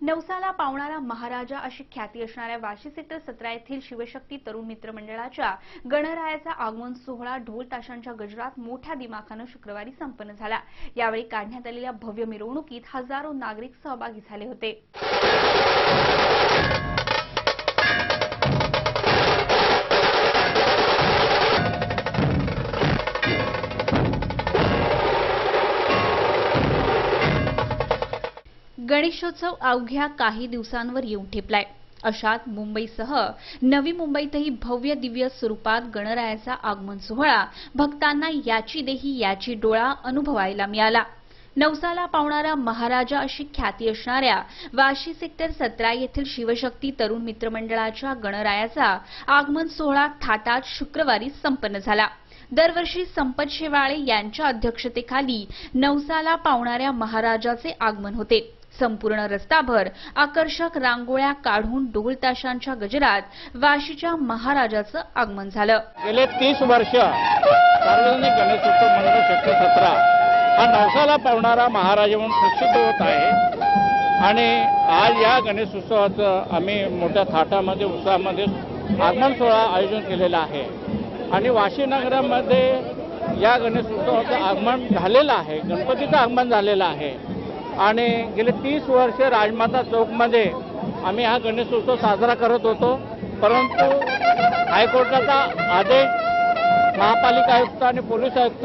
नवसाला पावणारा महाराजा अशी ख्याती असणाऱ्या वाशी सेक्टर 17 येथील शिवशक्ती तरुण मित्र मंडळाच्या गणरायाचा आगमन सोहळा ढोल ताशांच्या गजरात मोठ्या दिमाखाने शुक्रवारी संपन्न झाला। यावेळी काढण्यात आलेल्या भव्य मिरवणुकीत हजारो नागरिक सहभागी झाले होते। गणेशोत्सव अवघ्या काही दिवसांवर येऊन ठेपलाय। अशात मुंबईसह नवी मुंबईतही भव्य दिव्य स्वरूपात गणरायाचा आगमन सोहळा भक्तांना याची देही याची डोळा अनुभवायला मिळाला। नवसाला पावणारा महाराजा अशी ख्याती असणाऱ्या वाशी सेक्टर 17 येथील शिवशक्ती तरुण मित्र मंडळाच्या गणरायाचा आगमन सोहळा थाटात शुक्रवारी संपन्न झाला। दरवर्षी संपत शेवाळे यांच्या अध्यक्षतेखाली नवसाला पावणाऱ्या महाराजाचे आगमन होते। संपूर्ण रस्ताभर आकर्षक रांगोळ्या काढून ढोल ताशांच्या गजरात वाशीच्या महाराजाचं आगमन झालं। गेले 30 वर्ष सार्वजनिक गणेशोत्सव मंडळ सेक्टर 17 हा नवसाला पावणारा महाराज म्हणून प्रसिद्ध होत आहे आणि आज या गणेशोत्सवाचं आम्ही मोठ्या थाटामध्ये उत्साहामध्ये आगमन सोहळा आयोजन केलेला आहे आणि वाशी नगरामध्ये या गणेशोत्सवाचं आगमन झालेलं आहे, गणपतीचं आगमन झालेलं आहे आणि गेले 30 वर्ष राजमाता चौकमध्ये आम्ही हा गणेशोत्सव साजरा करत होतो, परंतु हायकोर्टाचा आदेश, महापालिका आयुक्त आणि पोलीस आयुक्त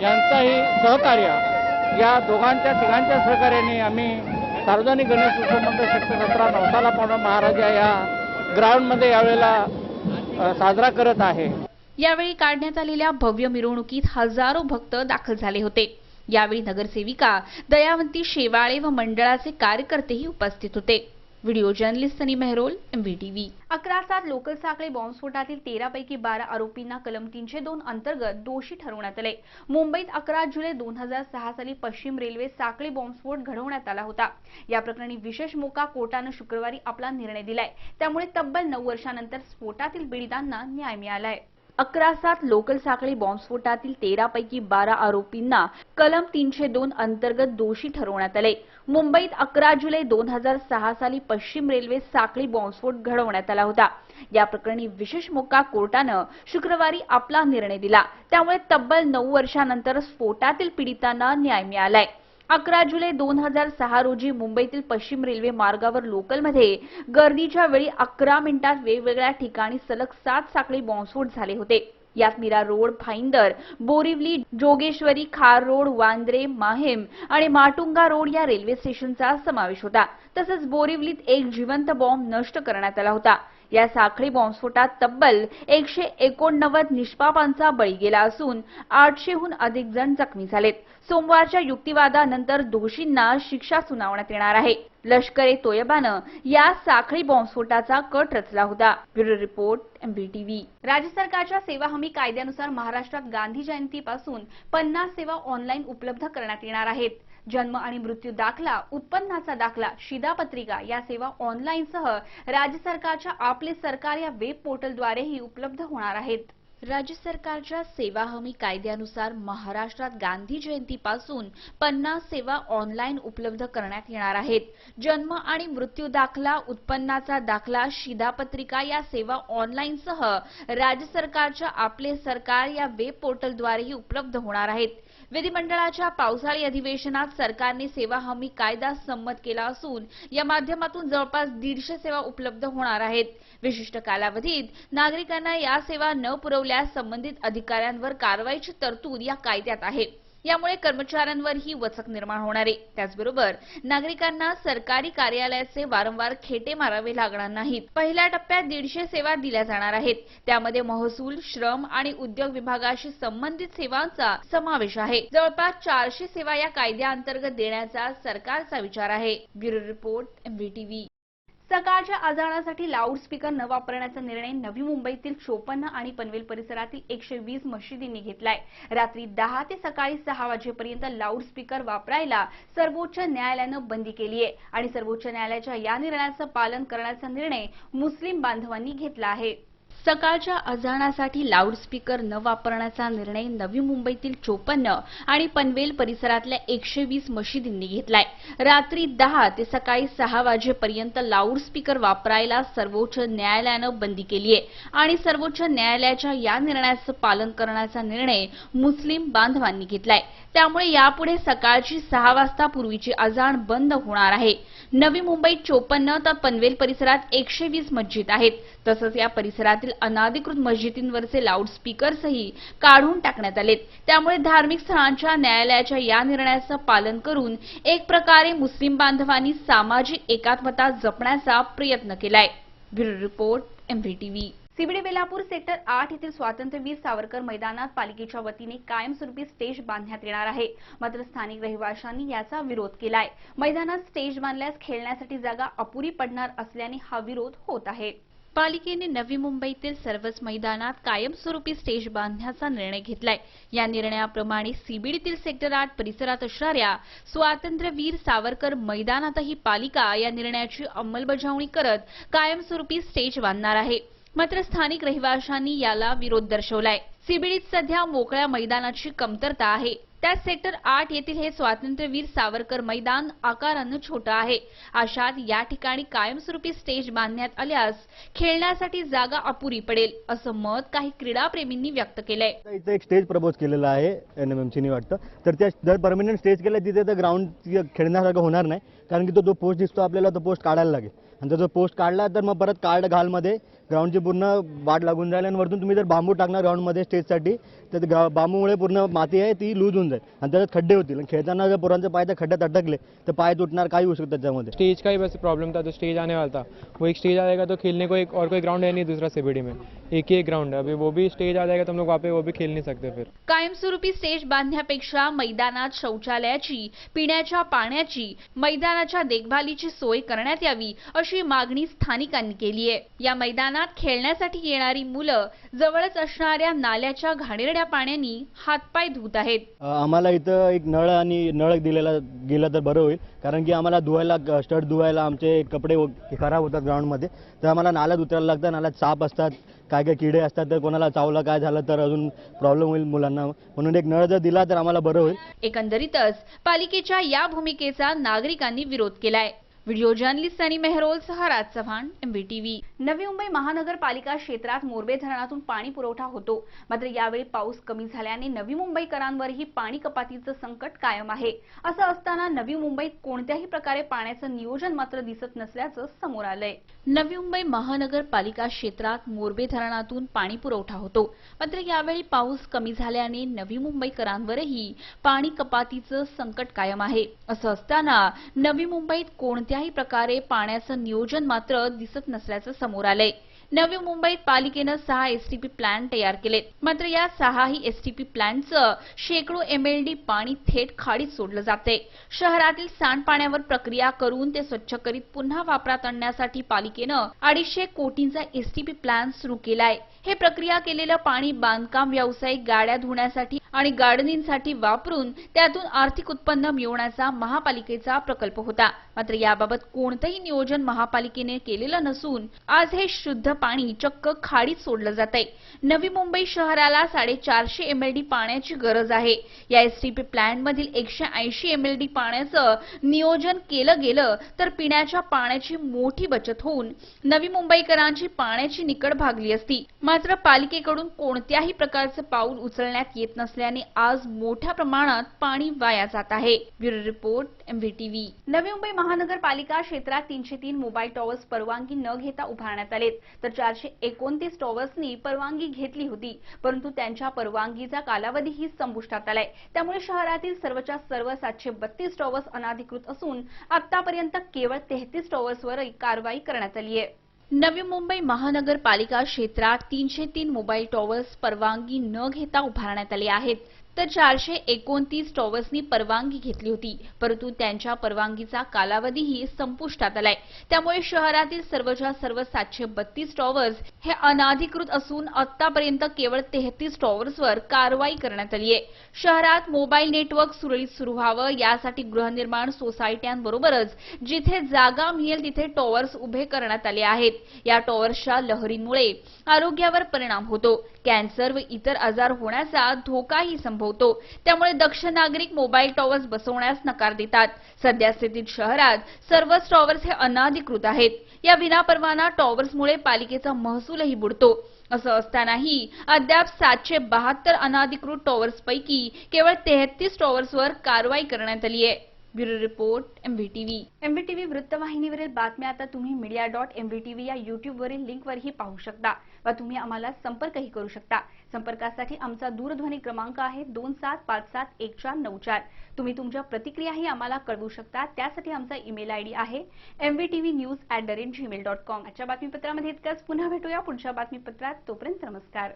यांचाही सहकार्य, या तिघांच्या सहकार्याने आम्ही सार्वजनिक गणेशोत्सव मंडळ सेक्टर 17 नवसाला पावणारा महाराजा या ग्राउंडमध्ये यावेळेला साजरा करत आहे। यावेळी काढण्यात आलेल्या भव्य मिरवणुकीत हजारो भक्त दाखल झाले होते। यावेळी नगरसेविका दयावंती शेवाळे व मंडळाचे कार्यकर्तेही उपस्थित होते। व्हिडिओ जर्नलिस्ट सनी मेहरोल, MVTV। 11/7 लोकल साखळी बॉम्बस्फोटातील 13 पैकी 12 आरोपींना कलम 302 अंतर्गत दोषी ठरवण्यात आले। मुंबईत 11 जुलै 2006 साली पश्चिम रेल्वे साखळी बॉम्बस्फोट घडवण्यात आला होता। या प्रकरणी विशेष मोका कोर्टाने शुक्रवारी आपला निर्णय दिलाय। त्यामुळे तब्बल 9 वर्षांनंतर स्फोटातील पीडितांना न्याय मिळालाय। 11/7 लोकल साखळी बॉम्बस्फोटातील 13 पैकी 12 आरोपींना कलम 302 अंतर्गत दोषी ठरवण्यात आले। मुंबईत 11 जुलै 2006 साली पश्चिम रेल्वे साखळी बॉम्बस्फोट घडवण्यात आला होता। या प्रकरणी विशेष मोका कोर्टाने शुक्रवारी आपला निर्णय दिला। त्यामुळे तब्बल 9 वर्षांनंतर स्फोटातील पीडितांना न्याय मिळालाय। 11 जुलै 2006 रोजी मुंबईतील पश्चिम रेल्वे मार्गावर लोकलमध्ये गर्दीच्या वेळी 11 मिनिटात वेगवेगळ्या ठिकाणी सलग 7 साखळी बॉम्बस्फोट झाले होते। यात मीरा रोड, भाईंदर, बोरिवली, जोगेश्वरी, खार रोड, वांद्रे, माहीम आणि माटुंगा रोड या रेल्वे स्टेशनचा समावेश होता। तसंच बोरिवलीत एक जिवंत बॉम्ब नष्ट करण्यात आला होता। या साखळी बॉम्बस्फोटात तब्बल 189 निष्पापांचा बळी गेला असून 800हून अधिक जण जखमी झालेत। सोमवारच्या युक्तिवादानंतर दोषींना शिक्षा सुनावण्यात येणार आहे। लष्कर-ए-तोयबानं या साखळी बॉम्बस्फोटाचा कट रचला होता। Bureau report, MVTV। राज्य सरकारच्या सेवा हमी कायद्यानुसार महाराष्ट्रात गांधी जयंतीपासून 50 सेवा ऑनलाईन उपलब्ध करण्यात येणार आहेत। जन्म आणि मृत्यू दाखला, उत्पन्नाचा दाखला, शिधापत्रिका या सेवा ऑनलाईनसह राज्य सरकारच्या आपले सरकार या वेब पोर्टलद्वारेही उपलब्ध होणार आहेत। राज्य सरकारच्या सेवा हमी कायद्यानुसार महाराष्ट्रात गांधी जयंतीपासून 50 सेवा ऑनलाईन उपलब्ध करण्यात येणार आहेत। जन्म आणि मृत्यू दाखला, उत्पन्नाचा दाखला, शिधापत्रिका या सेवा ऑनलाईनसह राज्य सरकारच्या आपले सरकार या वेब पोर्टलद्वारेही उपलब्ध होणार आहेत। विधिमंडळाच्या पावसाळी अधिवेशनात सरकारने सेवा हमी कायदा संमत केला असून या माध्यमातून जवळपास 150 सेवा उपलब्ध होणार आहेत। विशिष्ट कालावधीत नागरिकांना या सेवा न पुरवल्यास संबंधित अधिकाऱ्यांवर कारवाईची तरतूद या कायद्यात आहे। यामुळे कर्मचाऱ्यांवरही वचक निर्माण होणार आहे। त्याचबरोबर नागरिकांना सरकारी कार्यालयाचे वारंवार खेटे मारावे लागणार नाहीत। पहिल्या टप्प्यात 150 सेवा दिल्या जाणार आहेत। त्यामध्ये महसूल, श्रम आणि उद्योग विभागाशी संबंधित सेवांचा समावेश आहे। जवळपास 400 सेवा या कायद्याअंतर्गत देण्याचा सरकारचा विचार आहे। Bureau report, MVTV। सकाळच्या अजानासाठी लाऊडस्पीकर न वापरण्याचा निर्णय नवी मुंबईतील 54 आणि पनवेल परिसरातील 120 मशिदींनी घेतलाय। रात्री 10 ते सकाळी 6 वाजेपर्यंत लाऊडस्पीकर वापरायला सर्वोच्च न्यायालयाने बंदी केली आहे आणि सर्वोच्च न्यायालयाच्या या निर्णयाचं पालन करण्याचा निर्णय मुस्लिम बांधवांनी घेतला आहे। सकाळच्या अजानासाठी लाऊडस्पीकर न वापरण्याचा निर्णय नवी मुंबईतील 54 आणि पनवेल परिसरातल्या 120 मशिदींनी घेतलाय. रात्री 10 ते सकाळी 6 वाजेपर्यंत लाऊडस्पीकर वापरायला सर्वोच्च न्यायालयानं बंदी केली आहे आणि सर्वोच्च न्यायालयाच्या या निर्णयाचं पालन करण्याचा निर्णय मुस्लिम बांधवांनी घेतलाय. त्यामुळे यापुढे सकाळची 6 वाजता पूर्वीची अजान बंद होणार आहे. नवी मुंबईत 54 तर पनवेल परिसरात 120 मस्जिद आहेत. तसंच या परिसरातील अनधिकृत मस्जिदींवरचे लाऊडस्पीकर्सही काढून टाकण्यात आलेत. त्यामुळे धार्मिक स्थळांच्या न्यायालयाच्या या निर्णयाचं पालन करून एक प्रकारे मुस्लिम बांधवांनी सामाजिक एकात्मता जपण्याचा प्रयत्न केलाय. Bureau report MVTV. CBD Belapur sector 8 येथील स्वातंत्र्यवीर सावरकर मैदानात पालिकेच्या वतीने कायमस्वरूपी स्टेज बांधण्यात येणार आहे. मात्र स्थानिक रहिवाशांनी याचा विरोध केलाय. मैदानात स्टेज बांधल्यास खेळण्यासाठी जागा अपुरी पडणार असल्याने हा विरोध होत आहे. पालिकेने नवी मुंबईतील सर्वच मैदानात कायमस्वरूपी स्टेज बांधण्याचा निर्णय घेतलाय. या निर्णयाप्रमाणे सीबीडीतील सेक्टर 8 परिसरात असणाऱ्या स्वातंत्र्यवीर सावरकर मैदानातही पालिका या निर्णयाची अंमलबजावणी करत कायमस्वरूपी स्टेज बांधणार आहे. मात्र स्थानिक रहिवाशांनी याला विरोध दर्शवलाय. सीबीडीत सध्या मोकळ्या मैदानाची कमतरता आहे. त्यात सेक्टर 8 येथील हे स्वातंत्र्यवीर सावरकर मैदान आकारानं छोटं आहे. अशात या ठिकाणी कायमस्वरूपी स्टेज बांधण्यात आल्यास खेळण्यासाठी जागा अपुरी पडेल असं मत काही क्रीडाप्रेमींनी व्यक्त केलंय. इथे एक स्टेज प्रपोज केलेला आहे NMMCने वाटतं. तर त्या जर परमनंट स्टेज केलं तिथे तर ग्राउंड खेळण्यासारखं होणार नाही, कारण की तो पोस्ट दिसतो आपल्याला, तो पोस्ट काढायला लागेल. आणि तो पोस्ट काढला तर मग परत कार्ड घालमध्ये ग्राउंडची पूर्ण वाट लागून जाईल. आणि वरतून तुम्ही जर बांबू टाकणार ग्राउंडमध्ये स्टेजसाठी तर बांबूमुळे पूर्ण माती आहे ती लूज होऊन जाईल आणि त्याच्यात खड्डे होतील. आणि खेळताना जर पोरांचे पाय त्या खड्ड्यात अटकले तर पाय तुटणार, काही होऊ शकतं त्याच्यामध्ये. स्टेज का ही बस प्रॉब्लम था, तो स्टेज आने वाला था. वो एक स्टेज आ जाएगा तो खेलने को एक और कोई ग्राउंड है नहीं दूसरा सीबीडी में, एक ही एक ग्राउंड है. अभी वो भी स्टेज आ जाएगा तो हम लोग वहाँ पे वो भी खेल नहीं सकते. फिर कायमस्वरूपी स्टेज बांधण्यापेक्षा मैदानात शौचालयाची, पिण्याच्या पाण्याची, मैदानाच्या देखभालीची सोय करण्यात यावी अशी मागणी स्थानिकांनी केली आहे. या मैदानात खेळण्यासाठी येणारी मुलं जवळच असणाऱ्या नाल्याच्या घाणेरड्या पाण्याने हातपाय धुत आहेत. आम्हाला इथं एक नळ दिलेला गेला तर बरं होईल, कारण की आम्हाला धुवायला, स्टड धुवायला आमचे कपडे खराब होतात ग्राउंडमध्ये. तर आम्हाला नाल्यात उतरायला लागतं. नाल्यात साप असतात, काय काय किडे असतात, तर कोणाला चावलं काय झालं तर अजून प्रॉब्लेम होईल मुलांना. म्हणून एक नळ जर दिला तर आम्हाला बरं होईल. एकंदरीतच पालिकेच्या या भूमिकेचा नागरिकांनी विरोध केलाय. व्हिडिओ जर्नलिस्ट सनी मेहरोलसह राज चव्हाण, MVTV. नवी मुंबई महानगरपालिका क्षेत्रात मोरबे धरणातून पाणी पुरवठा होतो. मात्र यावेळी पाऊस कमी झाल्याने नवी मुंबईकरांवरही पाणी कपातीचं संकट कायम आहे. असं असताना नवी मुंबईत कोणत्याही प्रकारे पाण्याचं नियोजन मात्र दिसत नसल्याचं समोर आलंय. नवी मुंबई महानगरपालिका क्षेत्रात मोरबे धरणातून पाणी पुरवठा होतो. मात्र यावेळी पाऊस कमी झाल्याने नवी मुंबईकरांवरही पाणी कपातीचं संकट कायम आहे. असं असताना नवी मुंबईत कोणत्याही प्रकारे पाण्याचं नियोजन मात्र दिसत नसल्याचं समोर आलंय. नवी मुंबईत पालिकेनं 6 STP प्लांट तयार केलेत. मात्र या 6ही STP प्लांटचं शेकडो MLD पाणी थेट खाडीत सोडलं जाते. शहरातील सांडपाण्यावर प्रक्रिया करून ते स्वच्छ करीत पुन्हा वापरात आणण्यासाठी पालिकेनं 250 कोटींचा STP प्लांट सुरू केलाय. हे प्रक्रिया केलेलं पाणी बांधकाम व्यावसायिक, गाड्या धुण्यासाठी आणि गार्डनिंगसाठी वापरून त्यातून आर्थिक उत्पन्न मिळवण्याचा महापालिकेचा प्रकल्प होता. मात्र याबाबत कोणतंही नियोजन महापालिकेने केलेलं नसून आज हे शुद्ध पाणी चक्क खाडीत सोडलं जातंय. नवी मुंबई शहराला 450 MLD पाण्याची गरज आहे. या STP प्लांट मधील 180 MLD पाण्याचं नियोजन केलं गेलं तर पिण्याच्या पाण्याची मोठी बचत होऊन नवी मुंबईकरांची पाण्याची निकड भागली असती. मात्र पालिकेकडून कोणत्याही प्रकारचं पाऊल उचलण्यात येत नसल्याने आज मोठ्या प्रमाणात पाणी वाया जात आहे. Bureau report, MVTV. Navi Mumbai महानगरपालिका क्षेत्रात 303 मोबाईल टॉवर्स परवानगी न घेता उभारण्यात आलेत. तर 429 टॉवर्सनी परवानगी घेतली होती, परंतु त्यांच्या परवानगीचा कालावधीही संपुष्टात आलाय. त्यामुळे शहरातील सर्वच्या सर्व 732 टॉवर्स अनधिकृत असून आतापर्यंत केवळ 33 टॉवर्सवर कारवाई करण्यात आली आहे. नवी मुंबई महानगरपालिका क्षेत्रात 303 मोबाईल टॉवर्स परवानगी न घेता उभारण्यात आले आहेत. तर 429 टॉवर्सनी परवानगी घेतली होती, परंतु त्यांच्या परवानगीचा कालावधीही संपुष्टात आलाय. त्यामुळे शहरातील सर्वच्या सर्व 732 टॉवर्स हे अनधिकृत असून आतापर्यंत केवळ 33 टॉवर्सवर कारवाई करण्यात आली आहे. शहरात मोबाईल नेटवर्क सुरळीत सुरू व्हावं यासाठी गृहनिर्माण सोसायट्यांबरोबरच जिथे जागा मिळेल तिथे टॉवर्स उभे करण्यात आले आहेत. या टॉवर्सच्या लहरींमुळे आरोग्यावर परिणाम होतो, कॅन्सर व इतर आजार होण्याचा धोकाही संभवतो. त्यामुळे दक्ष नागरिक मोबाईल टॉवर्स बसवण्यास नकार देतात. सध्या स्थितीत शहरात सर्वच टॉवर्स हे अनधिकृत आहेत. या विनापरवाना टॉवर्समुळे पालिकेचा महसूलही बुडतो. असं असतानाही अद्याप 772 अनधिकृत टॉवर्सपैकी केवळ 33 टॉवर्सवर कारवाई करण्यात आली आहे. Bureau report MVTV. MVTV वृत्तवाहिनीवरील बातम्या आता तुम्ही media.mvtv या YouTubeवरील लिंकवरही पाहू शकता व तुम्ही आम्हाला संपर्कही करू शकता. संपर्कासाठी आमचा दूरध्वनी क्रमांक आहे 27571494. तुम्ही तुमच्या प्रतिक्रियाही आम्हाला कळवू शकता. त्यासाठी आमचा ईमेल ID आहे mvtvnews@gmail.com. आजच्या बातमीपत्रामध्ये इतकंच. पुन्हा भेटूया पुढच्या बातमीपत्रात. तोपर्यंत नमस्कार.